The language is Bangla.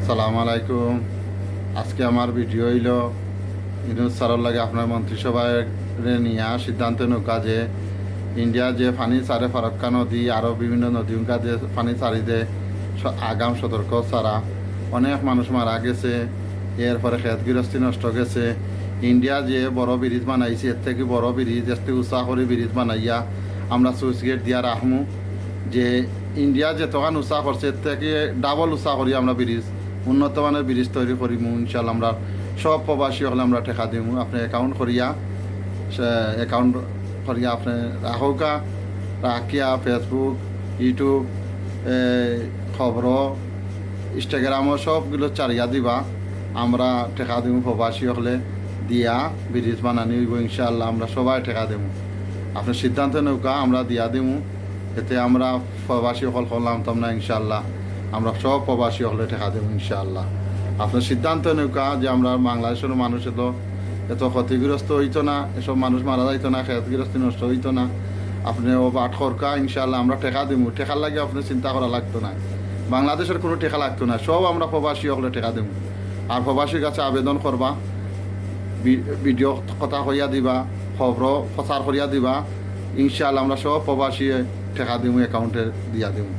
সালাম আলাইকুম। আজকে আমার ভিডিও হইল ইউনুস স্যারের লাগে আপনার মন্ত্রিসভায় নিয়ে সিদ্ধান্ত নৌকা যে ইন্ডিয়া যে পানি ছাড়ে ফারাক্কা নদী আরও বিভিন্ন নদী উনকা যে পানি ছাড়ি দে আগাম সতর্ক ছাড়া অনেক মানুষ মারা গেছে, এরপরে খেত গৃহস্থী নষ্ট গেছে। ইন্ডিয়া যে বড় ব্রিজ বানাইছে এর থেকে বড় ব্রিজ এর থেকে উৎসাহ করে ব্রিজ বানাইয়া আমরা সুইচ গেট দিয়া রাখমু, যে ইন্ডিয়া যে তখন উৎসাহ করছে এর থেকে ডাবল উৎসাহ করি আমরা ব্রিজ উন্নত মানের ব্রিজ তৈরি করিমু। ইনশাল্লাহ আমরা সব প্রবাসী হলে আমরা টেকা দিমু। আপনি অ্যাকাউন্ট করিয়া আপনি রাখৌকা রাখিয়া ফেসবুক, ইউটিউব, খবর, ইনস্টাগ্রামও সবগুলো চারিয়া দিবা, আমরা টেকা দিমু। প্রবাসী হলে দিয়া ব্রিজ বানানি হইব ইনশাল্লাহ, আমরা সবাই টেকা দেবো। আপনার সিদ্ধান্ত নৌকা আমরা দিয়া দিমু, এতে আমরা প্রবাসী হল করলাম তোমরা ইনশাল্লাহ আমরা সব প্রবাসী হলে টেকা দেবো ইনশাআল্লাহ। আপনার সিদ্ধান্ত নৌকা যে আমরা বাংলাদেশের মানুষ এত ক্ষতিগ্রস্ত হইতো না, এসব মানুষ মারা যাইতো না, ক্ষতিগ্রস্ত নষ্ট হইতো না। আপনি ও বাট খরকা ইনশাআল্লাহ আমরা টেকা দেবো। টেকার লাগে আপনি চিন্তা করা লাগতো না, বাংলাদেশের কোনো টেকা লাগতো না, সব আমরা প্রবাসী হলে টেকা দেবো। আর প্রবাসীর কাছে আবেদন করবা, ভিডিও কথা হইয়া দিবা, খবর প্রচার করিয়া দিবা, ইনশাআল্লাহ আমরা সব প্রবাসী টেকা দিমু, অ্যাকাউন্টে দিয়া দিমু।